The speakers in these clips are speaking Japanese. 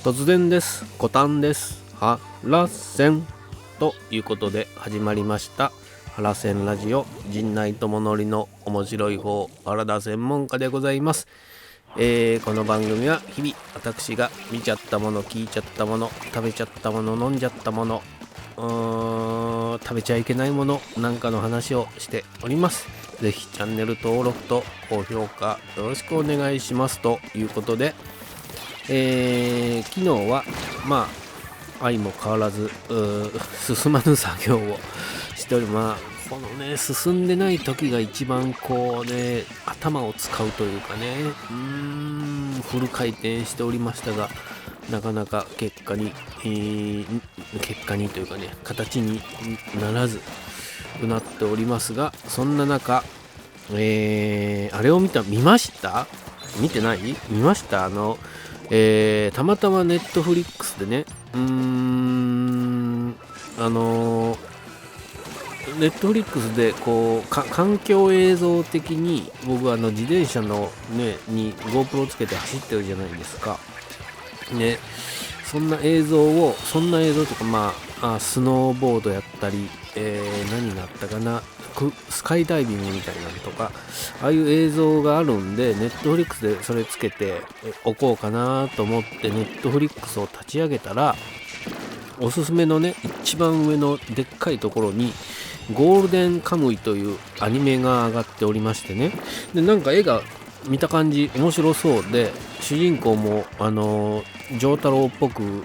突然です。コタンです。ハラセンということで始まりましたハラセンラジオ、陣内智則の面白い方原田専門家でございます。この番組は日々私が見ちゃったもの、聞いちゃったもの、食べちゃったもの、飲んじゃったもの、食べちゃいけないものなんかの話をしております。ぜひチャンネル登録と高評価よろしくお願いしますということで、昨日は相も変わらず進まぬ作業をしており、このね進んでない時が一番頭を使うというかね、フル回転しておりましたが、なかなか結果にというかね、形にならずとなっておりますが、そんな中、あれを見ました？見てない？見ました？たまたまネットフリックスでね、ネットフリックスで環境映像的に僕は自転車のねに GoPro つけて走ってるじゃないですかね。そんな映像とかスノーボードやったり、何があったかな、スカイダイビングみたいなのとか、ああいう映像があるんで、ネットフリックスでそれつけておこうかなと思ってネットフリックスを立ち上げたら、おすすめのね一番上のでっかいところにゴールデンカムイというアニメが上がっておりましてね。でなんか絵が見た感じ面白そうで、主人公も丈太郎っぽく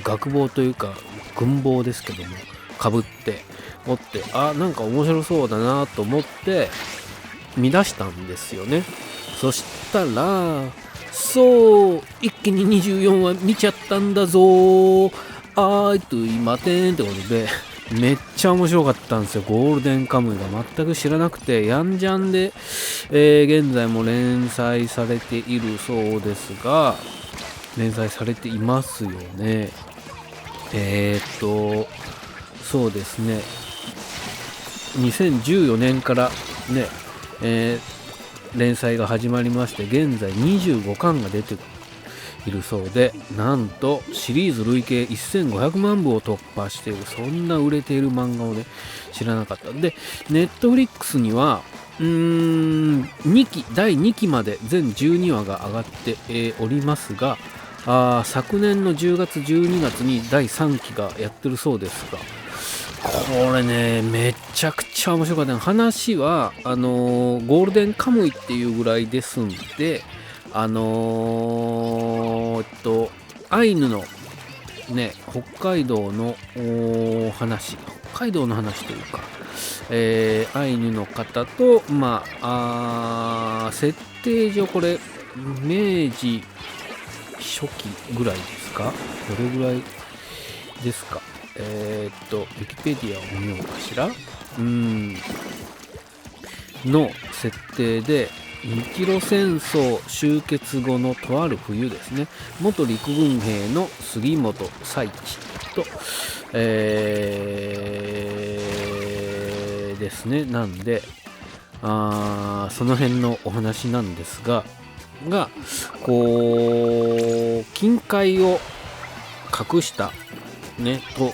学帽というか軍帽ですけどもかぶって持って、なんか面白そうだなと思って見出したんですよね。そしたら一気に24話見ちゃったんだぞー。今てんってことでめっちゃ面白かったんですよ。ゴールデンカムイが全く知らなくて、ヤンジャンで、現在も連載されているそうですが、連載されていますよね。そうですね、2014年からね、連載が始まりまして、現在25巻が出ているそうで、なんとシリーズ累計1500万部を突破している、そんな売れている漫画をね知らなかったんで、ネットフリックスには第2期まで全12話が上がって、おりますが、昨年の10月12月に第3期がやってるそうですが、これねめちゃくちゃ面白かった。話はゴールデンカムイっていうぐらいですんで、アイヌのね北海道の話というか、アイヌの方と設定上これ明治初期ぐらいですか、どれぐらいですか。ウィキペディアを見ようかしら。の設定で、日露戦争終結後のとある冬ですね、元陸軍兵の杉本彩地と、ですね。なんでその辺のお話なんですが、金塊を隠したねと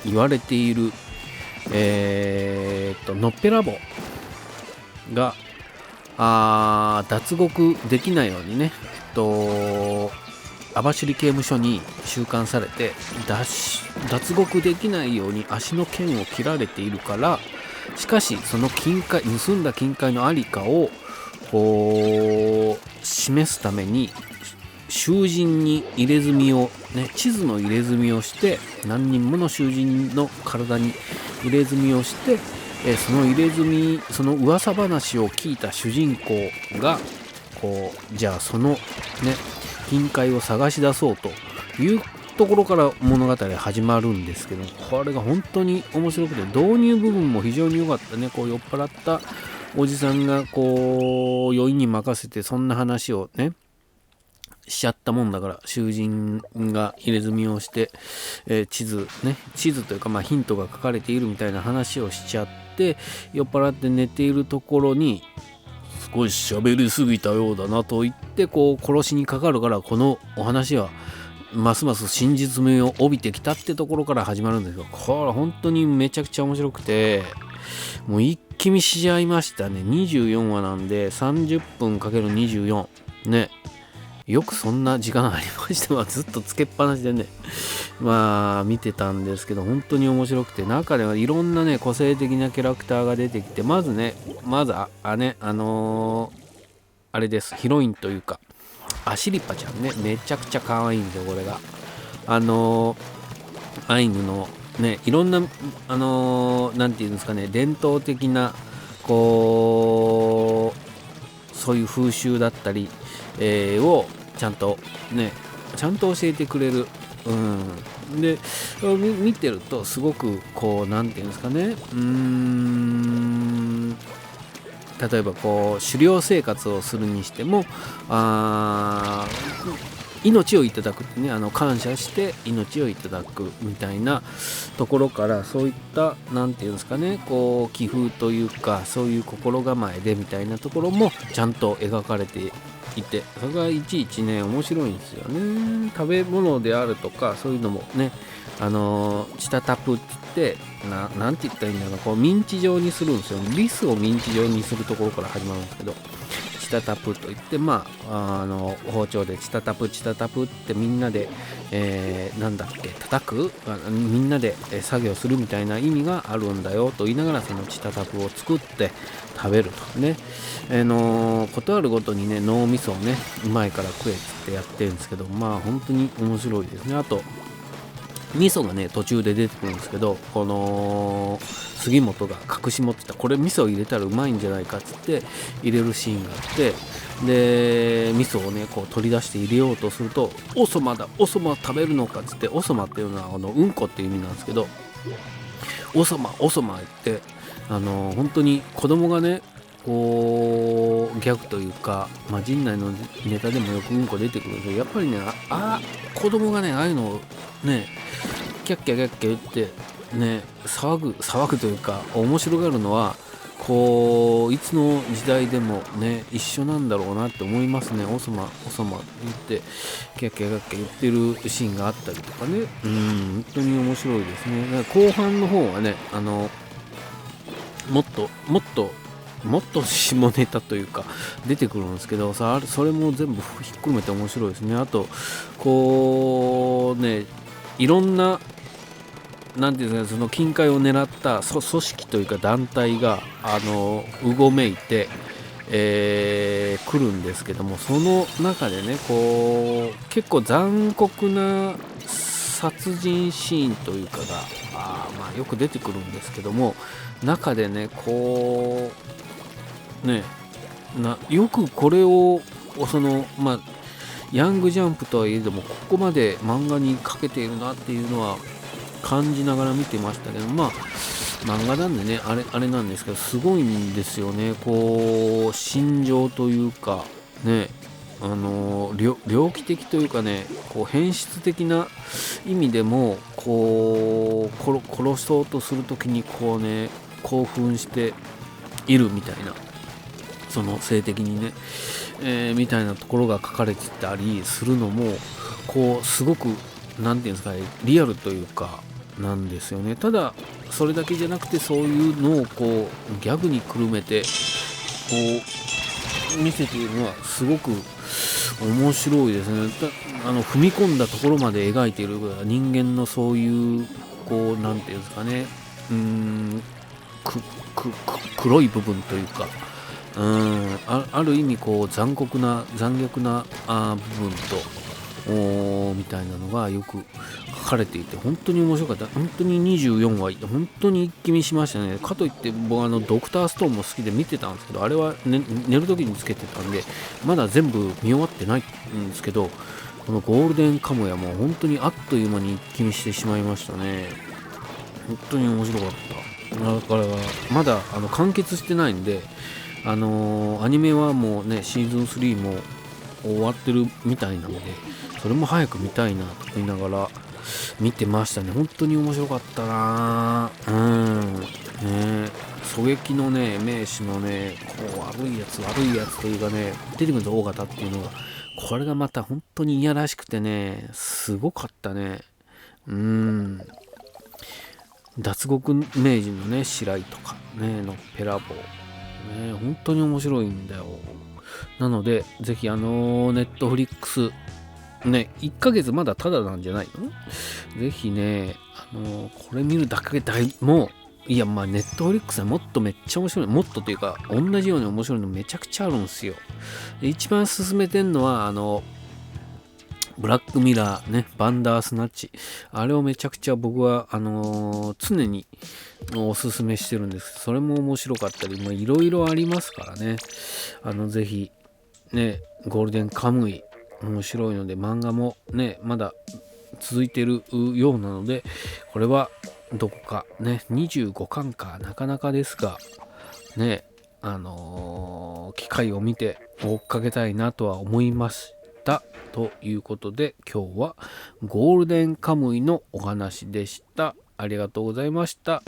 言われているのっぺらぼうが脱獄できないようにね、網走刑務所に収監されて脱獄できないように足の腱を切られているから、しかしその盗んだ金塊のありかを示すために囚人に入れ墨をね、地図の入れ墨をして、何人もの囚人の体に入れ墨をして、その入れ墨、その噂話を聞いた主人公がじゃあそのね金塊を探し出そうというところから物語が始まるんですけど、これが本当に面白くて、導入部分も非常に良かったね。酔っ払ったおじさんが余韻に任せてそんな話をねしちゃったもんだから、囚人が入れ墨をして、地図というかヒントが書かれているみたいな話をしちゃって、酔っ払って寝ているところに少し喋りすぎたようだなと言ってこう殺しにかかるから、このお話はますます真実味を帯びてきたってところから始まるんですが、これ本当にめちゃくちゃ面白くて、もう一気見しちゃいましたね。24話なんで30分 ×24 ね、よくそんな時間ありましてはずっとつけっぱなしでね見てたんですけど、本当に面白くて、中ではいろんなね個性的なキャラクターが出てきて、まずあれです、ヒロインというかアシリパちゃんね、めちゃくちゃ可愛いんですよ。これがアイヌのね、いろんななんていうんですかね、伝統的なこうそういう風習だったり、をちゃんと教えてくれる。で見てるとすごくこうなんていうんですかね、例えばこう狩猟生活をするにしても命をいただくってね、感謝して命をいただくみたいなところから、そういったなんていうんですかね、こう気風というかそういう心構えでみたいなところもちゃんと描かれていて、それがいちいちね面白いんですよね。食べ物であるとかそういうのもね、チタタプって言ってなんて言ったらいいんだろう、こうミンチ状にするんですよ。リスをミンチ状にするところから始まるんですけど、チタタプといって、包丁でチタタプってみんなで、叩く、みんなで作業するみたいな意味があるんだよと言いながら、そのチタタプを作って食べるとね、ことあるごとにね脳みそをねうまいから食えってやってるんですけど、本当に面白いですね。あと味噌がね途中で出てくるんですけど、この杉本が隠し持ってた、これ味噌入れたらうまいんじゃないかっつって入れるシーンがあって、で味噌をねこう取り出して入れようとすると、おそまだ、おそま食べるのかっつって、おそまっていうのはうんこっていう意味なんですけど、おそま言って本当に子供がねこうギャグというか、陣内のネタでもよくうんこ出てくるんですけど、やっぱりね子供がねああいうのをねキャッキャ言ってね騒ぐというか面白がるのは、こういつの時代でもね一緒なんだろうなって思いますね。おそま言ってキャッキャ言ってるシーンがあったりとかね、本当に面白いですね。だから後半の方はねもっと下ネタというか出てくるんですけどさ、それも全部ひっくるめて面白いですね。あとこうね、いろんななんていうんですか、その金塊を狙った組織というか団体がうごめいて、来るんですけども、その中でねこう結構残酷な殺人シーンというかがよく出てくるんですけども、中でねこうねよくこれをヤングジャンプとはいえどもここまで漫画にかけているなっていうのは感じながら見てましたけど、漫画なんでねあれなんですけど、すごいんですよね。こう心情というかね、猟奇的というかね、こう変質的な意味でもこう殺そうとするときにこうね興奮しているみたいな、その性的にね、みたいなところが書かれてたりするのもこうすごくなんていうんですかね、リアルというかなんですよね。ただそれだけじゃなくて、そういうのをこうギャグにくるめてこう見せているのはすごく面白いですね。踏み込んだところまで描いている人間のそういうこうなんていうんですかね、黒い部分というか、ある意味こう残虐な部分とみたいなのがよく書かれていて、本当に面白かった。本当に24話本当に一気見しましたね。かといって僕ドクターストーンも好きで見てたんですけど、あれは、寝る時につけてたんでまだ全部見終わってないんですけど、このゴールデンカムヤも本当にあっという間に一気見してしまいましたね。本当に面白かった。だからまだ完結してないんで、アニメはもうねシーズン3も終わってるみたいなので、それも早く見たいなと思いながら見てましたね。本当に面白かったな。狙撃のね、名手のね、こう悪いやつというかね、出てくると大型っていうのが、これがまた本当にいやらしくてね、すごかったね。脱獄名人のね、白井とかね、のっぺらぼう。ね、本当に面白いんだよ。なので、ぜひネットフリックス、ね、1ヶ月まだタダなんじゃないの？ぜひね、これ見るだけでもう、いや、まあ、ネットフリックスはもっとめっちゃ面白い。もっとというか、同じように面白いのめちゃくちゃあるんですよ。で一番勧めてんのは、ブラックミラーね、バンダースナッチ。あれをめちゃくちゃ僕は、常におすすめしてるんです。それも面白かったり、いろいろありますからね。ぜひ、ね、ゴールデンカムイ、面白いので、漫画もね、まだ続いてるようなので、これはどこかね、25巻か、なかなかですが、ね、機会を見て追っかけたいなとは思いました。ということで、今日はゴールデンカムイのお話でした。ありがとうございました。